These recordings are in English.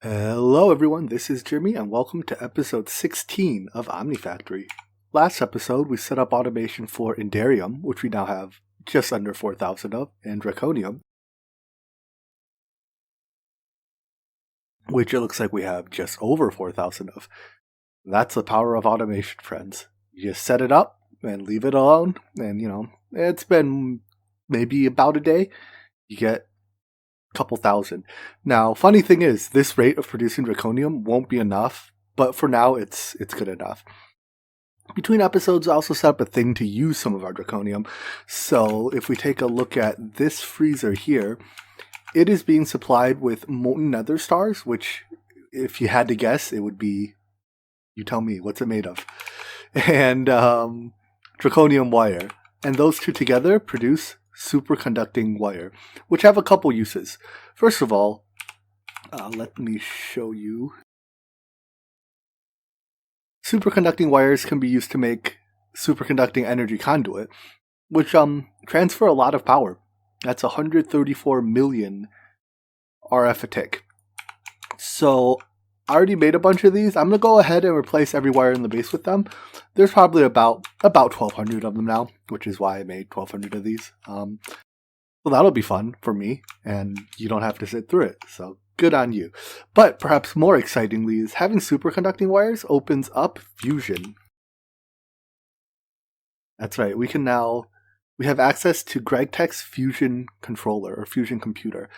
Hello everyone, this is Jimmy and welcome to episode 16 of Omnifactory. Last episode we set up automation for Endgame, which we now have just under 4,000 of, and Draconium, which it looks like we have just over 4,000 of. That's the power of automation, friends. You just set it up and leave it alone, and it's been maybe about a day, you get couple thousand. Now, funny thing is, this rate of producing draconium won't be enough, but for now, it's good enough. Between episodes, I also set up a thing to use some of our draconium. So if we take a look at this freezer here, it is being supplied with molten nether stars, which, if you had to guess, it would be, you tell me, what's it made of? And draconium wire. And those two together produce superconducting wire, which have a couple uses. First of all, let me show you. Superconducting wires can be used to make superconducting energy conduit, which transfer a lot of power. That's 134 million RF a tick. So I already made a bunch of these. I'm going to go ahead and replace every wire in the base with them. There's probably about 1,200 of them now, which is why I made 1,200 of these. So that'll be fun for me, and you don't have to sit through it. So good on you. But perhaps more excitingly is having superconducting wires opens up fusion. That's right. We have access to GregTech's fusion controller or fusion computer.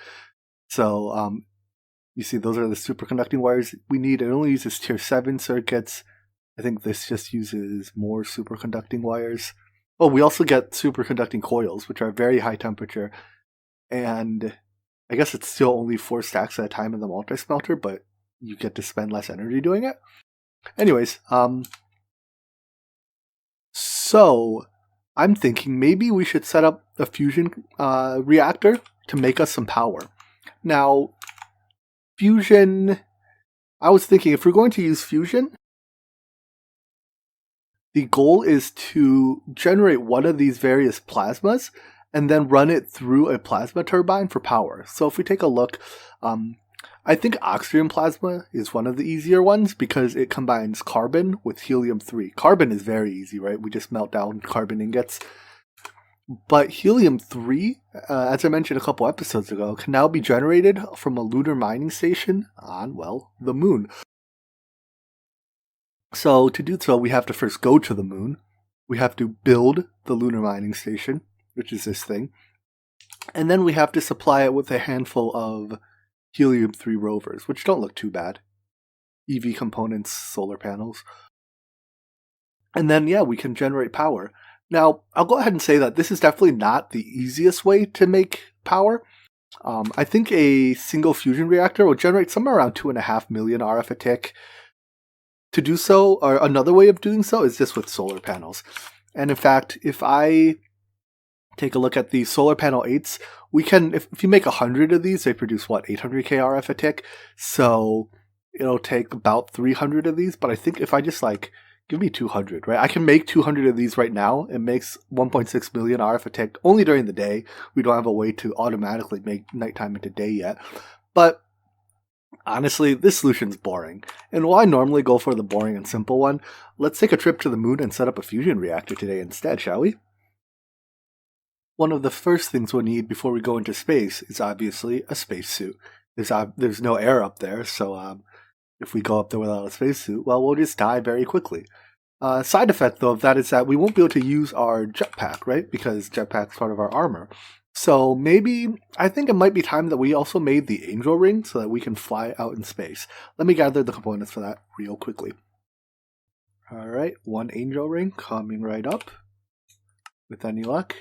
So you see, those are the superconducting wires we need. It only uses tier 7 circuits. I think this just uses more superconducting wires. Oh, we also get superconducting coils, which are very high temperature. And I guess it's still only 4 stacks at a time in the multi-smelter, but you get to spend less energy doing it. Anyways, so I'm thinking maybe we should set up a fusion reactor to make us some power. Now, fusion, I was thinking if we're going to use fusion, the goal is to generate one of these various plasmas and then run it through a plasma turbine for power. So if we take a look, I think oxygen plasma is one of the easier ones because it combines carbon with helium-3. Carbon is very easy, right? We just melt down carbon ingots. But helium-3, as I mentioned a couple episodes ago, can now be generated from a lunar mining station on, well, the moon. So to do so, we have to first go to the moon. We have to build the lunar mining station, which is this thing. And then we have to supply it with a handful of helium-3 rovers, which don't look too bad. EV components, solar panels. And then, yeah, we can generate power. Now, I'll go ahead and say that this is definitely not the easiest way to make power. I think a single fusion reactor will generate somewhere around 2.5 million RF a tick. To do so, or another way of doing so, is just with solar panels. And in fact, if I take a look at the solar panel 8s, we can, if you make 100 of these, they produce, 800k RF a tick? So it'll take about 300 of these, but I think if I just give me 200, right? I can make 200 of these right now. It makes 1.6 million RF a tick only during the day. We don't have a way to automatically make nighttime into day yet. But honestly, this solution's boring. And while I normally go for the boring and simple one, let's take a trip to the moon and set up a fusion reactor today instead, shall we? One of the first things we'll need before we go into space is obviously a spacesuit. There's no air up there, so if we go up there without a spacesuit, well, we'll just die very quickly. Side effect, though, of that is that we won't be able to use our jetpack, right? Because jetpack's part of our armor. So maybe, I think it might be time that we also made the angel ring so that we can fly out in space. Let me gather the components for that real quickly. Alright, 1 angel ring coming right up. With any luck.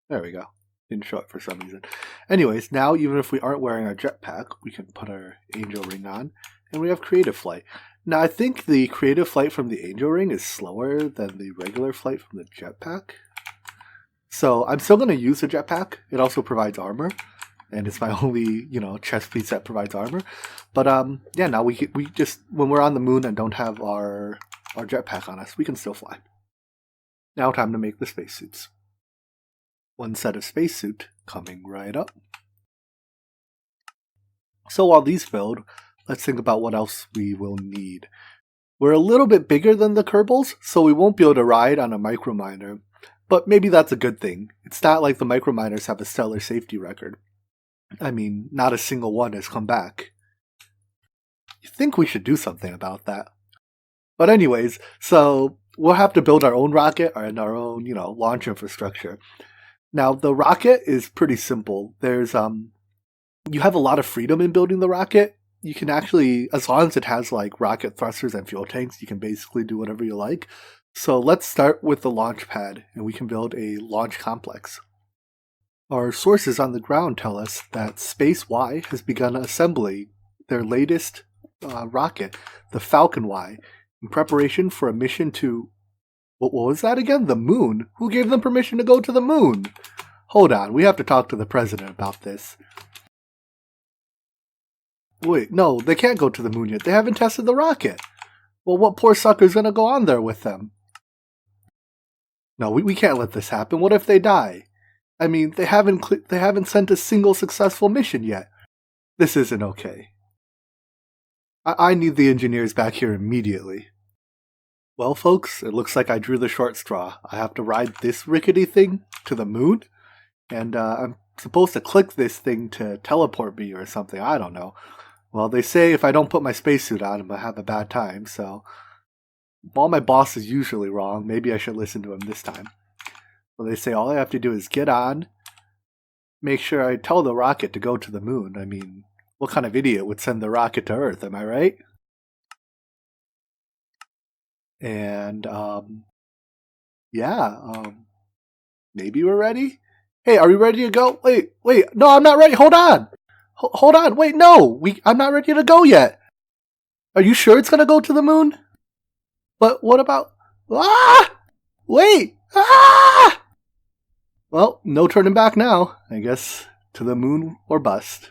There we go. Didn't show it for some reason. Anyways, now even if we aren't wearing our jetpack, we can put our angel ring on, and we have creative flight. Now I think the creative flight from the angel ring is slower than the regular flight from the jetpack. So I'm still going to use the jetpack. It also provides armor, and it's my only, chest piece that provides armor. But yeah, now we just, when we're on the moon and don't have our jetpack on us, we can still fly. Now time to make the spacesuits. 1 set of spacesuit coming right up. So while these build, let's think about what else we will need. We're a little bit bigger than the Kerbals, so we won't be able to ride on a microminer. But maybe that's a good thing. It's not like the microminers have a stellar safety record. I mean, not a single one has come back. You think we should do something about that. But anyways, so we'll have to build our own rocket and our own, launch infrastructure. Now, the rocket is pretty simple. There's you have a lot of freedom in building the rocket. You can actually, as long as it has like rocket thrusters and fuel tanks, you can basically do whatever you like. So let's start with the launch pad, and we can build a launch complex. Our sources on the ground tell us that Space Y has begun assembling their latest rocket, the Falcon Y, in preparation for a mission to... What was that again? The moon? Who gave them permission to go to the moon? Hold on, we have to talk to the president about this. Wait, no, they can't go to the moon yet. They haven't tested the rocket. Well, what poor sucker's gonna go on there with them? No, we can't let this happen. What if they die? I mean, they haven't sent a single successful mission yet. This isn't okay. I need the engineers back here immediately. Well, folks, it looks like I drew the short straw. I have to ride this rickety thing to the moon, and I'm supposed to click this thing to teleport me or something. I don't know. Well, they say if I don't put my spacesuit on, I'm going to have a bad time, so... While my boss is usually wrong, maybe I should listen to him this time. Well, they say all I have to do is get on, make sure I tell the rocket to go to the moon. I mean, what kind of idiot would send the rocket to Earth, am I right? And, maybe we're ready? Hey, are we ready to go? Wait, no, I'm not ready, hold on! Hold on, wait, no! I'm not ready to go yet! Are you sure it's gonna go to the moon? But what about... Ah! Wait! Ah! Well, no turning back now. I guess to the moon or bust.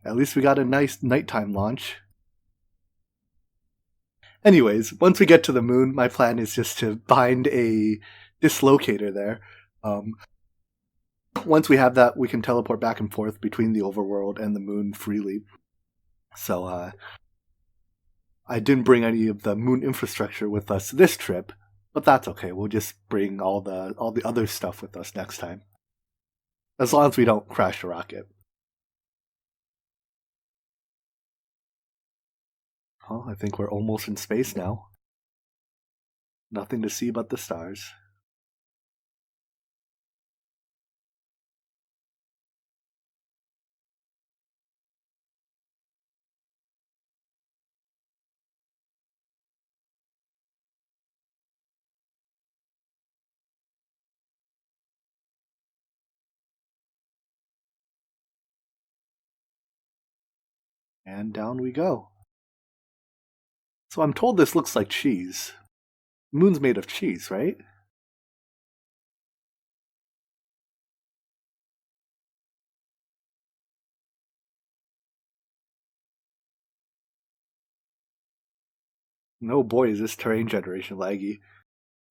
At least we got a nice nighttime launch. Anyways, once we get to the moon, my plan is just to bind a dislocator there. Once we have that, we can teleport back and forth between the overworld and the moon freely. So, I didn't bring any of the moon infrastructure with us this trip, but that's okay. We'll just bring all the other stuff with us next time. As long as we don't crash the rocket. Oh, I think we're almost in space now. Nothing to see but the stars. And down we go. So I'm told this looks like cheese. The moon's made of cheese, right? No boy, is this terrain generation laggy.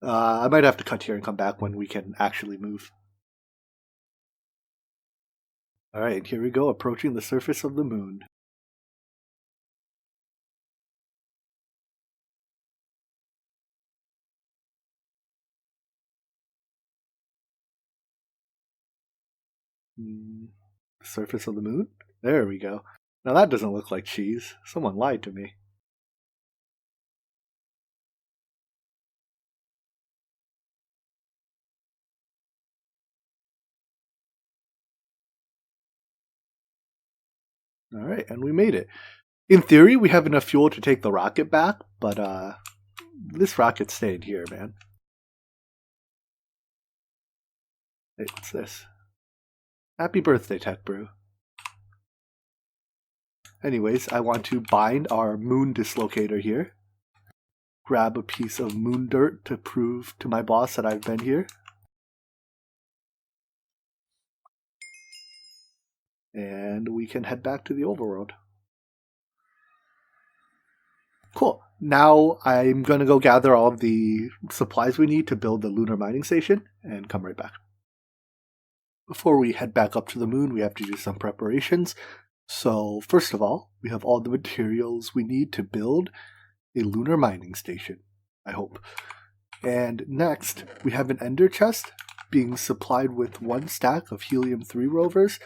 I might have to cut here and come back when we can actually move. Alright, here we go, approaching the surface of the moon. Surface of the moon? There we go. Now that doesn't look like cheese. Someone lied to me. Alright, and we made it. In theory, we have enough fuel to take the rocket back, but this rocket stayed here, man. Hey, what's this? Happy birthday, Tech Brew. Anyways, I want to bind our moon dislocator here. Grab a piece of moon dirt to prove to my boss that I've been here. And we can head back to the overworld. Cool. Now I'm going to go gather all of the supplies we need to build the lunar mining station and come right back. before we head back up to the moon, we have to do some preparations. So first of all, we have all the materials we need to build a lunar mining station, I hope. And next, we have an ender chest being supplied with 1 stack of helium-3 rovers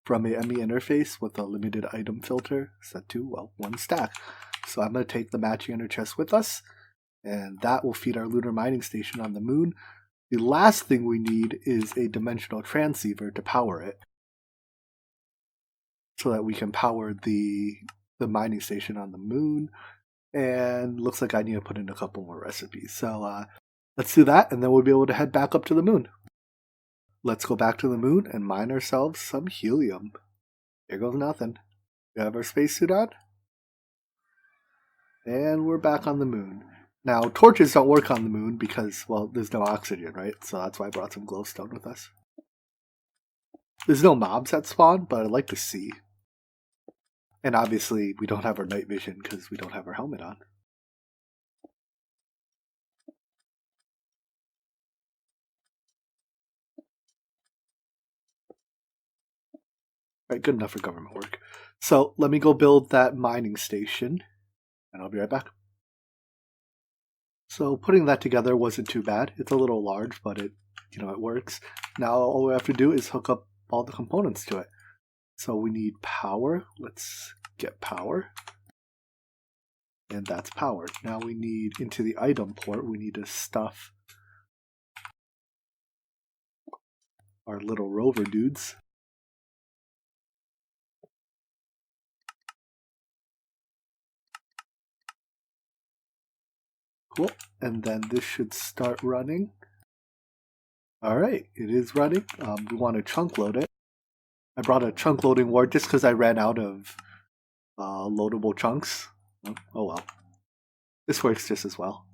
from a ME interface with a limited item filter set to, well, 1 stack. So I'm going to take the matching ender chest with us, and that will feed our lunar mining station on the moon. The last thing we need is a dimensional transceiver to power it, so that we can power the mining station on the moon. And looks like I need to put in a couple more recipes. So let's do that, and then we'll be able to head back up to the moon. Let's go back to the moon and mine ourselves some helium. Here goes nothing. We have our spacesuit on. And we're back on the moon. Now, torches don't work on the moon because, well, there's no oxygen, right? So that's why I brought some glowstone with us. There's no mobs that spawn, but I'd like to see. And obviously, we don't have our night vision because we don't have our helmet on. Right, good enough for government work. So let me go build that mining station, and I'll be right back. So putting that together wasn't too bad. It's a little large, but it works. Now all we have to do is hook up all the components to it. So we need power. Let's get power. And that's powered. Now we need, into the item port, we need to stuff our little rover dudes. Cool. And then this should start running. Alright, it is running. We want to chunk load it. I brought a chunk loading ward just because I ran out of loadable chunks. Oh well. This works just as well.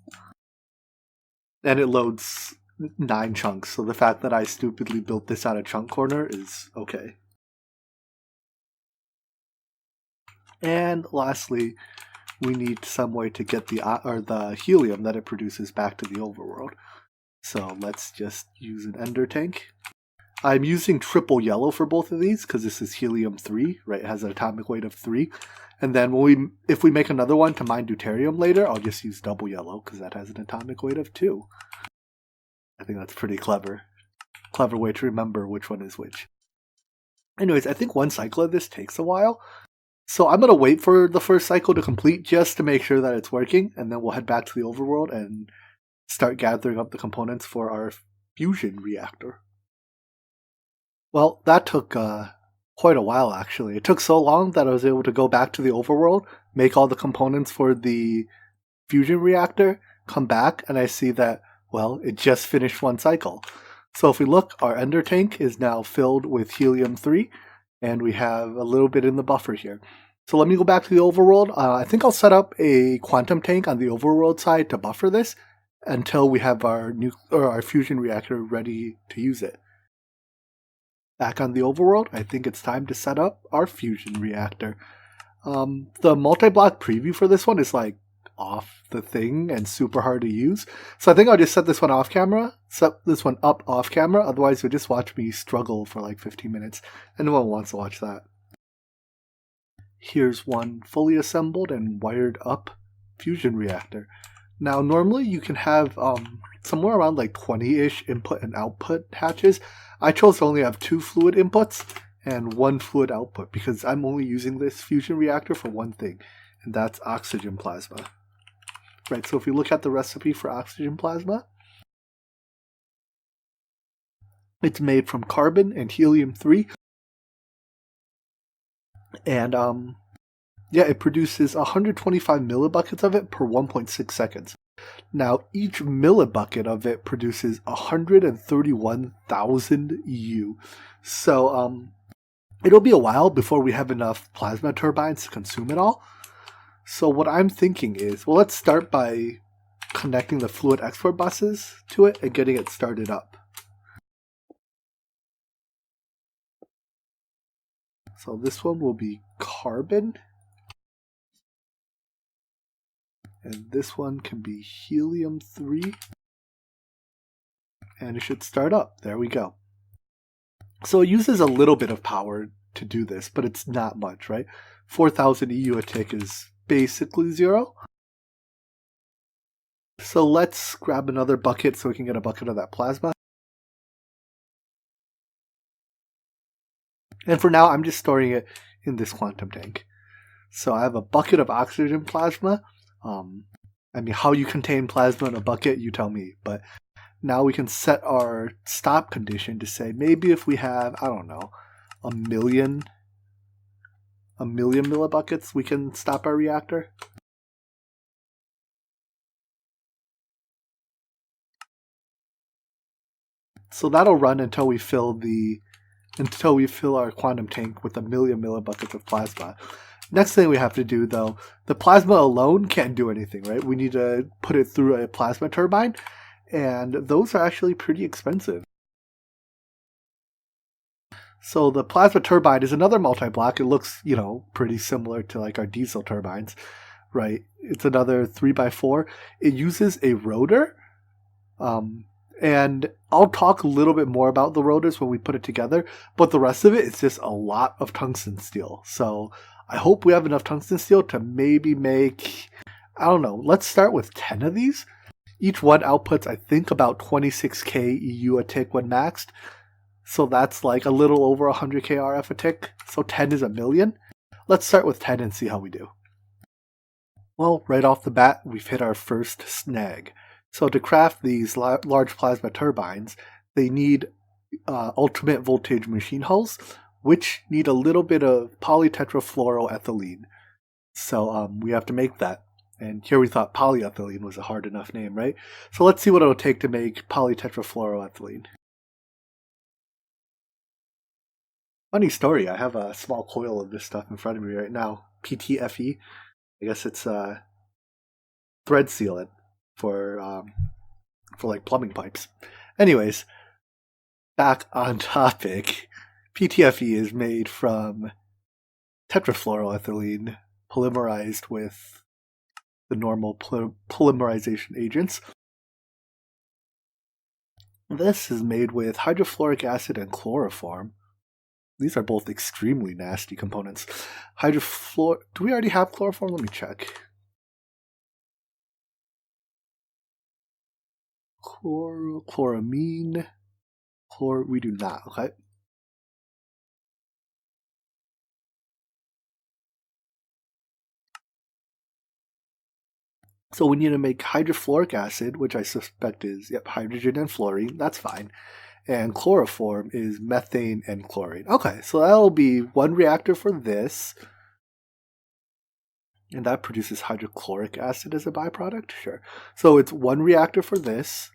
And it loads 9 chunks, so the fact that I stupidly built this out of chunk corner is okay. And lastly, we need some way to get the helium that it produces back to the overworld. So let's just use an ender tank. I'm using triple yellow for both of these because this is helium-3, right? It has an atomic weight of 3. And then if we make another one to mine deuterium later, I'll just use double yellow because that has an atomic weight of 2. I think that's pretty clever. Clever way to remember which one is which. Anyways, I think one cycle of this takes a while. So I'm going to wait for the first cycle to complete just to make sure that it's working, and then we'll head back to the overworld and start gathering up the components for our fusion reactor. Well, that took quite a while, actually. It took so long that I was able to go back to the overworld, make all the components for the fusion reactor, come back, and I see that, well, it just finished one cycle. So if we look, our ender tank is now filled with helium-3, and we have a little bit in the buffer here. So let me go back to the overworld. I think I'll set up a quantum tank on the overworld side to buffer this until we have our fusion reactor ready to use it. Back on the overworld, I think it's time to set up our fusion reactor. The multi-block preview for this one is like off the thing and super hard to use. So I think I'll just set this one off camera, set this one up off camera, otherwise you'll just watch me struggle for like 15 minutes, and no one wants to watch that. Here's one fully assembled and wired up fusion reactor. Now normally you can have somewhere around like 20-ish input and output hatches. I chose to only have 2 fluid inputs and 1 fluid output because I'm only using this fusion reactor for one thing, and that's oxygen plasma. Right, so if we look at the recipe for oxygen plasma, it's made from carbon and helium-3. And it produces 125 millibuckets of it per 1.6 seconds. Now, each millibucket of it produces 131,000 EU. So it'll be a while before we have enough plasma turbines to consume it all. So what I'm thinking is, well, let's start by connecting the fluid export buses to it and getting it started up. So this one will be carbon. And this one can be helium-3. And it should start up. There we go. So it uses a little bit of power to do this, but it's not much, right? 4,000 EU a tick is basically 0. So let's grab another bucket so we can get a bucket of that plasma. And for now, I'm just storing it in this quantum tank. So I have a bucket of oxygen plasma. I mean, how you contain plasma in a bucket, you tell me. But now we can set our stop condition to say maybe if we have, I don't know, a million millibuckets, we can stop our reactor. So that'll run until we fill our quantum tank with 1,000,000 millibuckets of plasma. Next thing we have to do, though, the plasma alone can't do anything, right? We need to put it through a plasma turbine, and those are actually pretty expensive. So the plasma turbine is another multi-block. It looks, pretty similar to like our diesel turbines, right? It's another 3x4. It uses a rotor, and I'll talk a little bit more about the rotors when we put it together, but the rest of it is just a lot of tungsten steel. So I hope we have enough tungsten steel to maybe make, I don't know, let's start with 10 of these. Each one outputs, I think, about 26k EU a tick when maxed. So that's like a little over 100k RF a tick. So 10 is 1,000,000. Let's start with 10 and see how we do. Well, right off the bat, we've hit our first snag. So to craft these large plasma turbines, they need ultimate voltage machine hulls, which need a little bit of polytetrafluoroethylene. So we have to make that. And here we thought polyethylene was a hard enough name, right? So let's see what it'll take to make polytetrafluoroethylene. Funny story, I have a small coil of this stuff in front of me right now. PTFE. I guess it's thread sealant for like plumbing pipes. Anyways, back on topic. PTFE is made from tetrafluoroethylene polymerized with the normal polymerization agents. This is made with hydrofluoric acid and chloroform. These are both extremely nasty components. Do we already have chloroform? Let me check. Chloramine. We do not, okay? So we need to make hydrofluoric acid, which I suspect is, hydrogen and fluorine. That's fine. And chloroform is methane and chlorine. Okay, so that'll be one reactor for this. And that produces hydrochloric acid as a byproduct? Sure. So it's one reactor for this,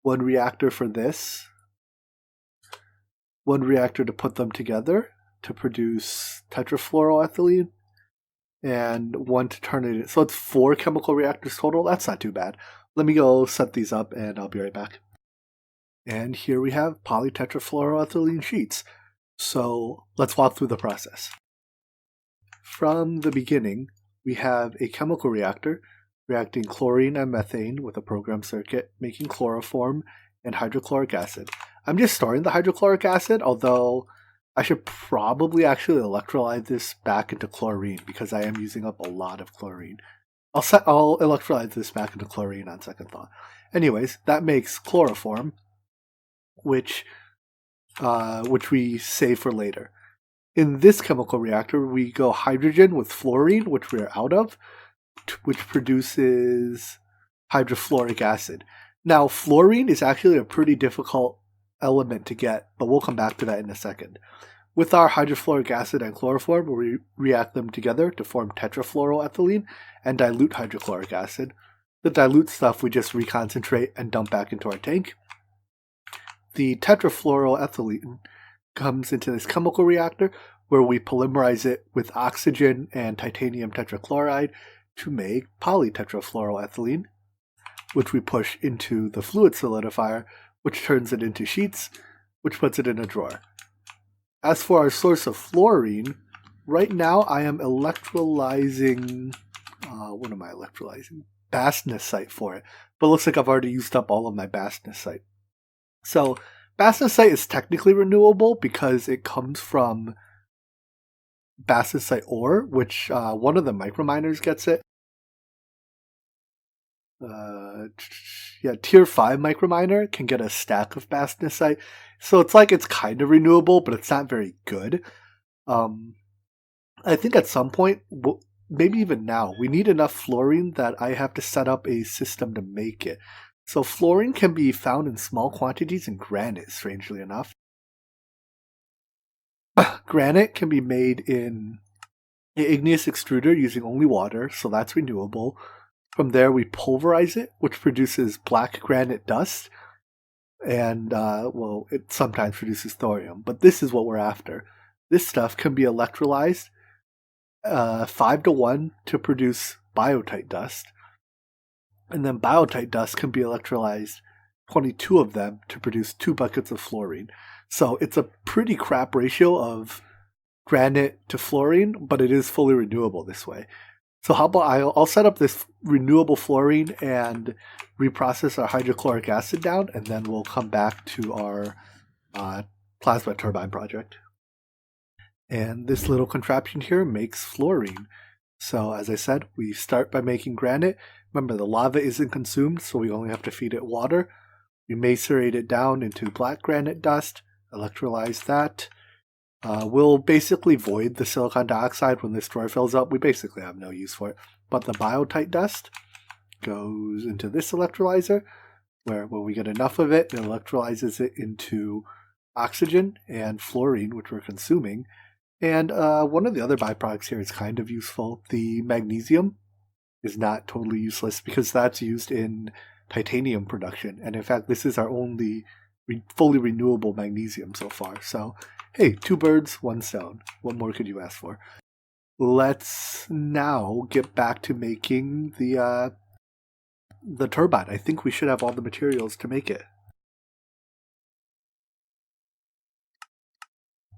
one reactor for this, one reactor to put them together to produce tetrafluoroethylene, and one to turn it in. So it's 4 chemical reactors total. That's not too bad. Let me go set these up and I'll be right back. And here we have polytetrafluoroethylene sheets. So let's walk through the process. From the beginning, we have a chemical reactor reacting chlorine and methane with a program circuit, making chloroform and hydrochloric acid. I'm just storing the hydrochloric acid, although I should probably actually electrolyte this back into chlorine because I am using up a lot of chlorine. I'll electrolyte this back into chlorine on second thought. Anyways, that makes chloroform, which we save for later. In this chemical reactor, we go hydrogen with fluorine, which we're out of, which produces hydrofluoric acid. Now, fluorine is actually a pretty difficult element to get, but we'll come back to that in a second. With our hydrofluoric acid and chloroform, we react them together to form tetrafluoroethylene and dilute hydrochloric acid. The dilute stuff we just reconcentrate and dump back into our tank. The tetrafluoroethylene comes into this chemical reactor where we polymerize it with oxygen and titanium tetrachloride to make polytetrafluoroethylene, which we push into the fluid solidifier, which turns it into sheets, which puts it in a drawer. As for our source of fluorine, right now I am electrolyzing, what am I electrolyzing? Bastnasite for it, but it looks like I've already used up all of my bastnasite. So Bastnäsite is technically renewable because it comes from bastnäsite ore, which one of the microminers gets it. Tier 5 microminer can get a stack of bastnäsite. So it's like it's kind of renewable, but it's not very good. I think at some point, maybe even now, we need enough fluorine that I have to set up a system to make it. So fluorine can be found in small quantities in granite, strangely enough. Granite can be made in an igneous extruder using only water, so that's renewable. From there, we pulverize it, which produces black granite dust. And, it sometimes produces thorium. But this is what we're after. This stuff can be electrolyzed 5-to-1 to produce biotite dust. And then biotite dust can be electrolyzed 22 of them to produce 2 buckets of fluorine. So it's a pretty crap ratio of granite to fluorine, but it is fully renewable this way. So how about I'll set up this renewable fluorine and reprocess our hydrochloric acid down, and then we'll come back to our plasma turbine project. And this little contraption here makes fluorine. So as I said, we start by making granite. Remember, the lava isn't consumed, so we only have to feed it water. We macerate it down into black granite dust, electrolyze that. We'll basically void the silicon dioxide when this drawer fills up. We basically have no use for it. But the biotite dust goes into this electrolyzer, where when we get enough of it, it electrolyzes it into oxygen and fluorine, which we're consuming. And one of the other byproducts here is kind of useful. The magnesium is not totally useless because that's used in titanium production. And in fact, this is our only fully renewable magnesium so far. So hey, 2 birds, 1 stone. What more could you ask for? Let's now get back to making the turbine. I think we should have all the materials to make it.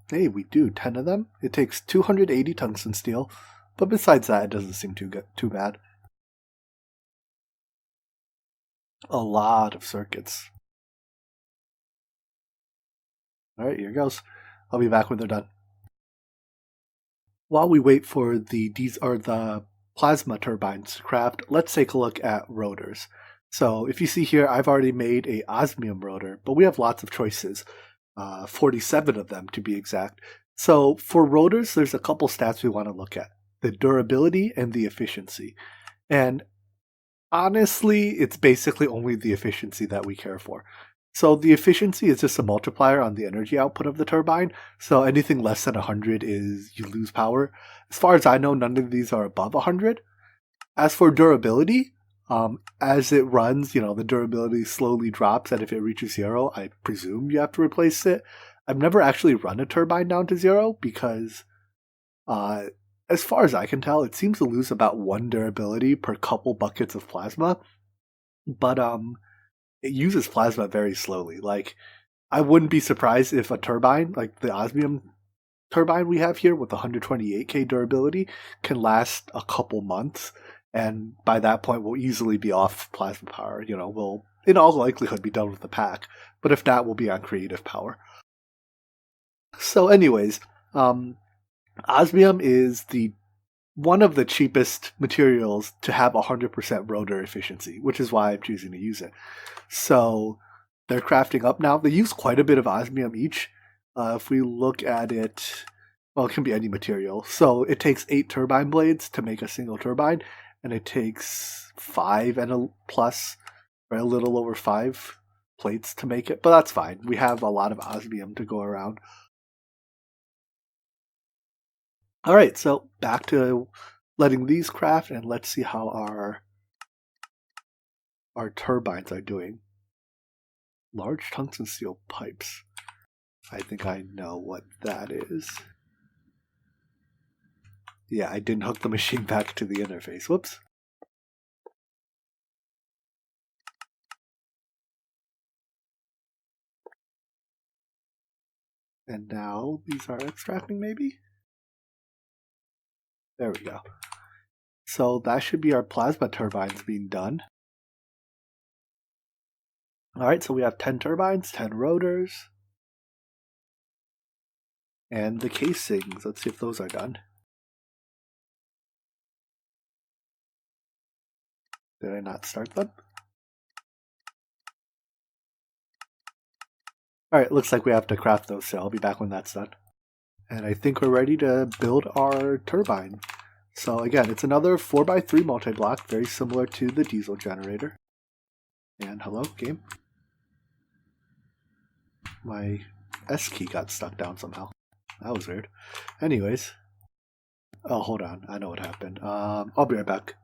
Hey, we do 10 of them. It takes 280 tungsten steel, but besides that, it doesn't seem too bad. A lot of circuits. All right, here goes. I'll be back when they're done. While we wait for the plasma turbines to craft, let's take a look at rotors. So if you see here, I've already made a osmium rotor, but we have lots of choices, 47 of them to be exact. So for rotors, there's a couple stats we want to look at: the durability and the efficiency. And honestly, it's basically only the efficiency that we care for. So the efficiency is just a multiplier on the energy output of the turbine. So anything less than 100 is you lose power. As far as I know, none of these are above 100. As for durability, as it runs, the durability slowly drops, and if it reaches 0, I presume you have to replace it. I've never actually run a turbine down to 0 because, as far as I can tell, it seems to lose about 1 durability per couple buckets of plasma. But it uses plasma very slowly. Like, I wouldn't be surprised if a turbine, like the osmium turbine we have here with 128k durability, can last a couple months. And by that point, we'll easily be off plasma power. We'll, in all likelihood, be done with the pack. But if not, we'll be on creative power. So anyways, osmium is one of the cheapest materials to have 100% rotor efficiency, which is why I'm choosing to use it. So they're crafting up now. They use quite a bit of osmium each. If we look at it, well, it can be any material. So it takes 8 turbine blades to make a single turbine, and it takes 5 and a plus, or a little over 5 plates to make it. But that's fine. We have a lot of osmium to go around. All right, so back to letting these craft, and let's see how our turbines are doing. Large tungsten steel pipes. I think I know what that is. Yeah, I didn't hook the machine back to the interface. Whoops. And now these are extracting, maybe? There we go. So that should be our plasma turbines being done. Alright, so we have 10 turbines, 10 rotors. And the casings, let's see if those are done. Did I not start them? Alright, looks like we have to craft those, so I'll be back when that's done. And I think we're ready to build our turbine. So again, it's another 4x3 multi-block, very similar to the diesel generator. And hello, game. My S key got stuck down somehow. That was weird. Anyways. Oh, hold on. I know what happened. I'll be right back.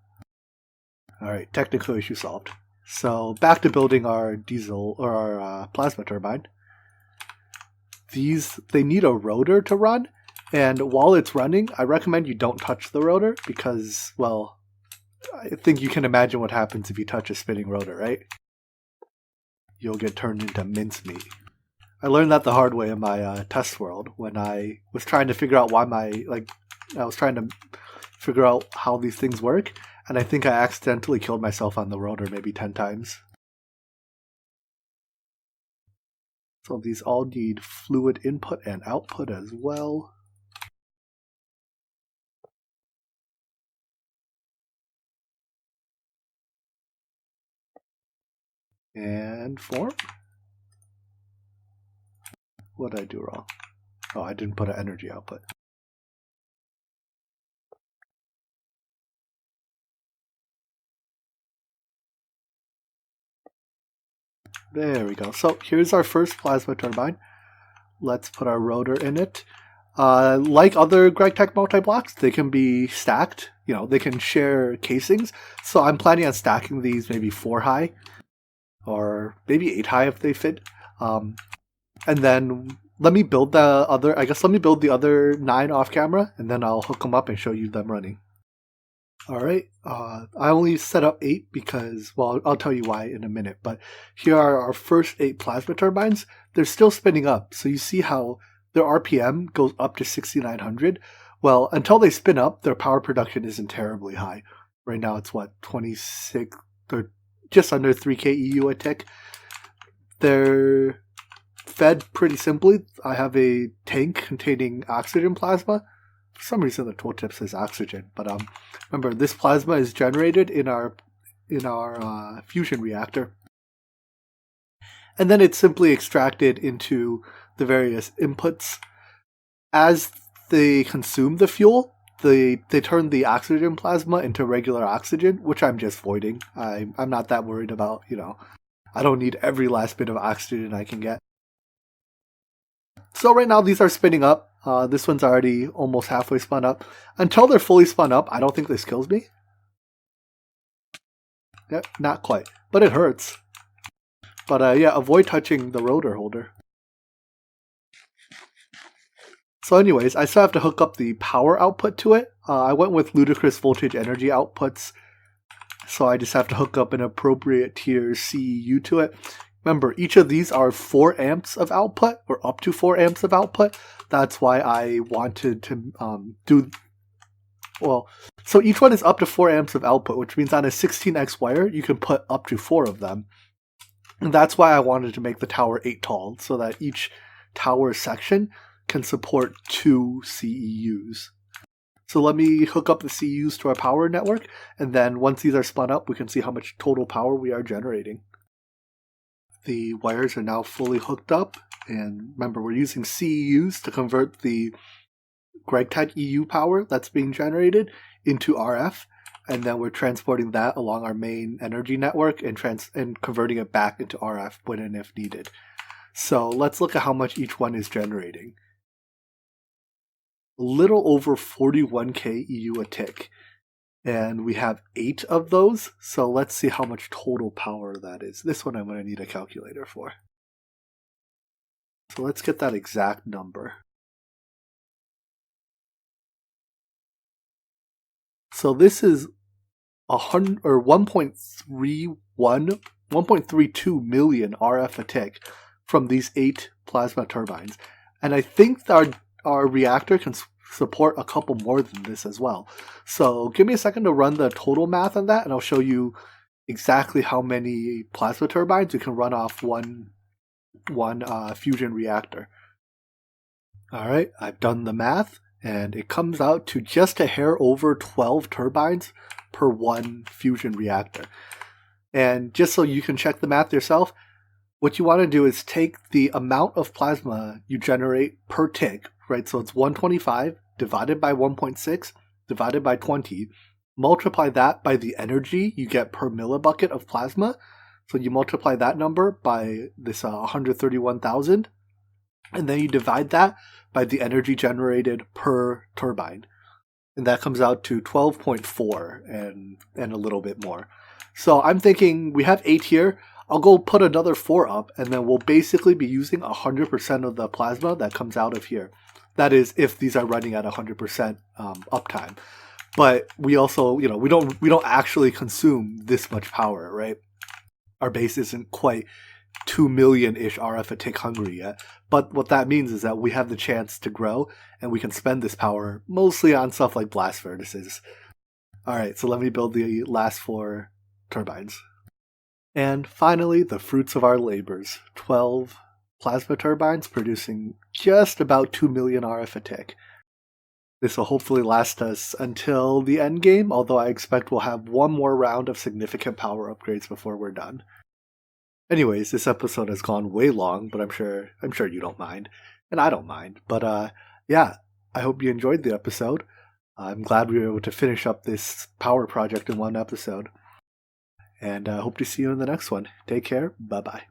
Alright, technical issue solved. So, back to building our diesel, or our plasma turbine. They need a rotor to run, and while it's running, I recommend you don't touch the rotor, because, well, I think you can imagine what happens if you touch a spinning rotor, right? You'll get turned into mincemeat. I learned that the hard way in my test world, when I was trying to figure out I was trying to figure out how these things work, and I think I accidentally killed myself on the rotor maybe 10 times. So these all need fluid input and output as well. And form. What did I do wrong? Oh, I didn't put an energy output. There we go. So here's our first plasma turbine. Let's put our rotor in it. Like other GregTech multi-blocks, they can be stacked. You know, they can share casings. So I'm planning on stacking these maybe 4 high, or maybe 8 high if they fit. And then let me build the other 9 off camera, and then I'll hook them up and show you them running. Alright, I only set up 8 because, well, I'll tell you why in a minute, but here are our first 8 plasma turbines. They're still spinning up, so you see how their RPM goes up to 6,900. Well, until they spin up, their power production isn't terribly high. Right now it's what, 26, or just under 3 kEU a tick. They're fed pretty simply. I have a tank containing oxygen plasma. For some reason the tooltip says oxygen, but remember, this plasma is generated in our fusion reactor, and then it's simply extracted into the various inputs. As they consume the fuel, they turn the oxygen plasma into regular oxygen, which I'm just voiding. I'm not that worried about, I don't need every last bit of oxygen I can get. So right now these are spinning up. This one's already almost halfway spun up. Until they're fully spun up, I don't think this kills me. Yep, not quite. But it hurts. But yeah, avoid touching the rotor holder. So anyways, I still have to hook up the power output to it. I went with ludicrous voltage energy outputs. So I just have to hook up an appropriate tier CEU to it. Remember, each of these are 4 amps of output, or up to 4 amps of output. That's why I wanted to so each one is up to 4 amps of output, which means on a 16x wire, you can put up to 4 of them. And that's why I wanted to make the tower 8 tall, so that each tower section can support 2 CEUs. So let me hook up the CEUs to our power network, and then once these are spun up, we can see how much total power we are generating. The wires are now fully hooked up, and remember, we're using CEUs to convert the GregTech EU power that's being generated into RF, and then we're transporting that along our main energy network and converting it back into RF when and if needed. So let's look at how much each one is generating. A little over 41 kEU a tick. And we have 8 of those, so let's see how much total power that is. This one I'm going to need a calculator for. So let's get that exact number. So this is 1.32 million RF a tick from these 8 plasma turbines. And I think that our reactor can support a couple more than this as well. So give me a second to run the total math on that, and I'll show you exactly how many plasma turbines you can run off one fusion reactor. Alright, I've done the math, and it comes out to just a hair over 12 turbines per one fusion reactor. And just so you can check the math yourself, what you want to do is take the amount of plasma you generate per tick, right? So it's 125 divided by 1.6 divided by 20. Multiply that by the energy you get per millibucket of plasma. So you multiply that number by this 131,000, and then you divide that by the energy generated per turbine. And that comes out to 12.4 and a little bit more. So I'm thinking we have 8 here. I'll go put another 4 up, and then we'll basically be using 100% of the plasma that comes out of here. That is, if these are running at 100% uptime. But we also, we don't actually consume this much power, right? Our base isn't quite 2 million-ish RF a tick hungry yet. But what that means is that we have the chance to grow, and we can spend this power mostly on stuff like blast furnaces. Alright, so let me build the last 4 turbines. And finally, the fruits of our labors. 12 plasma turbines producing just about 2 million RF a tick. This will hopefully last us until the endgame, although I expect we'll have one more round of significant power upgrades before we're done. Anyways, this episode has gone way long, but I'm sure you don't mind, and I don't mind. But yeah, I hope you enjoyed the episode. I'm glad we were able to finish up this power project in one episode. And I hope to see you in the next one. Take care. Bye-bye.